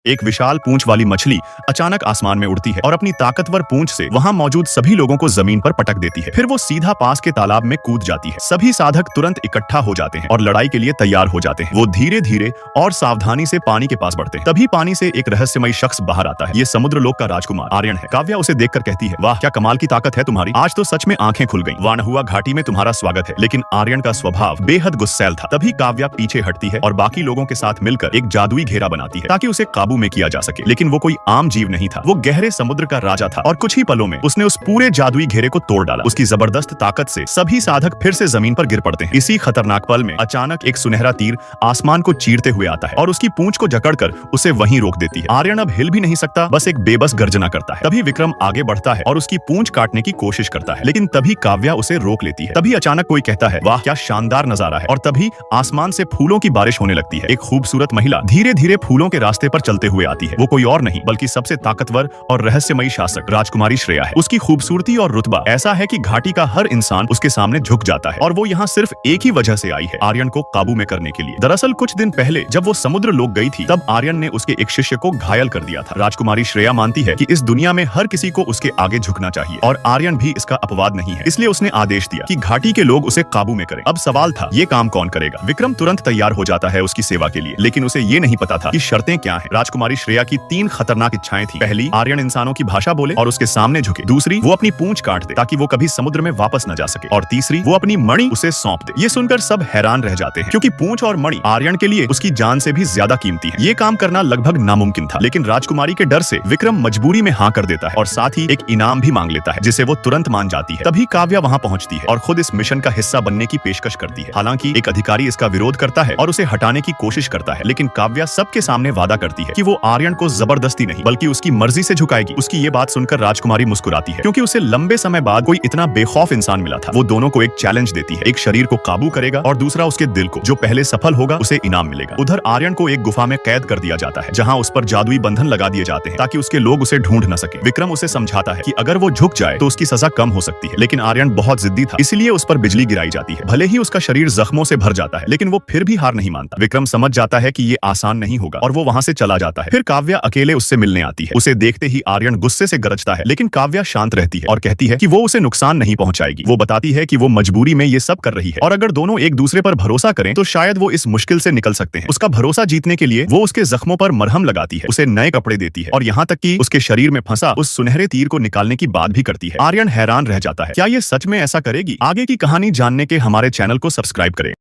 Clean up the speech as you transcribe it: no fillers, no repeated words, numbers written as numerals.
एक विशाल पूंछ वाली मछली अचानक आसमान में उड़ती है और अपनी ताकतवर पूंछ से वहां मौजूद सभी लोगों को जमीन पर पटक देती है। फिर वो सीधा पास के तालाब में कूद जाती है। सभी साधक तुरंत इकट्ठा हो जाते हैं और लड़ाई के लिए तैयार हो जाते हैं। वो धीरे धीरे और सावधानी से पानी के पास बढ़ते हैं। तभी पानी से एक रहस्यमयी शख्स बाहर आता है। ये समुद्र लोक का राजकुमार आर्यन है। काव्या उसे देखकर कहती है, वाह क्या कमाल की ताकत है तुम्हारी, आज तो सच में आंखें खुल गईं। वानहुआ घाटी में तुम्हारा स्वागत है। लेकिन आर्यन का स्वभाव बेहद गुस्सैल था। तभी काव्या पीछे हटती है और बाकी लोगों के साथ मिलकर एक जादुई घेरा बनाती है ताकि उसे काबू में किया जा सके। लेकिन वो कोई आम जीव नहीं था, वो गहरे समुद्र का राजा था और कुछ ही पलों में उसने उस पूरे जादुई घेरे को तोड़ डाला। उसकी जबरदस्त ताकत से सभी साधक फिर से जमीन पर गिर पड़ते हैं। इसी खतरनाक पल में अचानक एक सुनहरा तीर आसमान को चीरते हुए आता है और उसकी पूंछ को जकड़कर उसे वहीं रोक देती है। आर्यन अब हिल भी नहीं सकता, बस एक बेबस गर्जना करता है। तभी विक्रम आगे बढ़ता है और उसकी पूंछ काटने की कोशिश करता है, लेकिन तभी काव्या उसे रोक लेती है। तभी अचानक कोई कहता है, वाह क्या शानदार नजारा है, और तभी आसमान से फूलों की बारिश होने लगती है। एक खूबसूरत महिला धीरे धीरे फूलों के रास्ते पर चलते हुए आती है। वो कोई और नहीं बल्कि सबसे ताकतवर और रहस्यमयी शासक राजकुमारी श्रेया है। उसकी खूबसूरती और रुतबा ऐसा है कि घाटी का हर इंसान उसके सामने झुक जाता है, और वो यहाँ सिर्फ एक ही वजह से आई है, आर्यन को काबू में करने के लिए। दरअसल कुछ दिन पहले जब वो समुद्र लोक गई थी, तब आर्यन ने उसके एक शिष्य को घायल कर दिया था। राजकुमारी श्रेया मानती है कि इस दुनिया में हर किसी को उसके आगे झुकना चाहिए, और आर्यन भी इसका अपवाद नहीं है। इसलिए उसने आदेश दिया कि घाटी के लोग उसे काबू में करें। अब सवाल था, ये काम कौन करेगा? विक्रम तुरंत तैयार हो जाता है उसकी सेवा के लिए, लेकिन उसे ये नहीं पता था कि शर्तें क्या हैं। राजकुमारी श्रेया की 3 खतरनाक इच्छाएं थी। पहली, आर्यन इंसानों की भाषा बोले और उसके सामने झुके। दूसरी, वो अपनी पूंछ काट दे ताकि वो कभी समुद्र में वापस न जा सके। और तीसरी, वो अपनी मणि उसे सौंप दे। ये सुनकर सब हैरान रह जाते हैं, क्योंकि पूंछ और मणि आर्यन के लिए उसकी जान से भी ज्यादा कीमती है। ये काम करना लगभग नामुमकिन था, लेकिन राजकुमारी के डर से विक्रम मजबूरी में हाँ कर देता है और साथ ही एक इनाम भी मांग लेता है, जिसे वो तुरंत मान जाती है। तभी काव्या वहाँ पहुँचती है और खुद इस मिशन का हिस्सा बनने की पेशकश करती है। हालांकि एक अधिकारी इसका विरोध करता है और उसे हटाने की कोशिश करता है, लेकिन काव्या सबके सामने वादा करती है कि वो आर्यन को जबरदस्ती नहीं बल्कि उसकी मर्जी से झुकाएगी। उसकी ये बात सुनकर राजकुमारी मुस्कुराती है, क्योंकि उसे लंबे समय बाद कोई इतना बेखौफ इंसान मिला था। वो दोनों को एक चैलेंज देती है, एक शरीर को काबू करेगा और दूसरा उसके दिल को। जो पहले सफल होगा उसे इनाम मिलेगा। उधर आर्यन को एक गुफा में कैद कर दिया जाता है, जहाँ उस पर जादुई बंधन लगा दिए जाते हैं ताकि उसके लोग उसे ढूंढ न सके। विक्रम उसे समझाता है कि अगर वो झुक जाए तो उसकी सजा कम हो सकती है, लेकिन आर्यन बहुत जिद्दी था, इसलिए उस पर बिजली गिराई जाती है। भले ही उसका शरीर जख्मों से भर जाता है, लेकिन वो फिर भी हार नहीं मानता। विक्रम समझ जाता है कि ये आसान नहीं होगा और वो वहाँ से चला जाता है। फिर काव्या अकेले उससे मिलने आती है। उसे देखते ही आर्यन गुस्से से गरजता है, लेकिन काव्या शांत रहती है और कहती है कि वो उसे नुकसान नहीं पहुंचाएगी। वो बताती है कि वो मजबूरी में ये सब कर रही है, और अगर दोनों एक दूसरे पर भरोसा करें तो शायद वो इस मुश्किल से निकल सकते हैं। उसका भरोसा जीतने के लिए वो उसके जख्मों पर मरहम लगाती है, उसे नए कपड़े देती है और यहाँ तक कि उसके शरीर में फंसा उस सुनहरे तीर को निकालने की बात भी करती है। आर्यन हैरान रह जाता है, क्या ये सच में ऐसा करेगी? आगे की कहानी जानने के हमारे चैनल को सब्सक्राइब करें।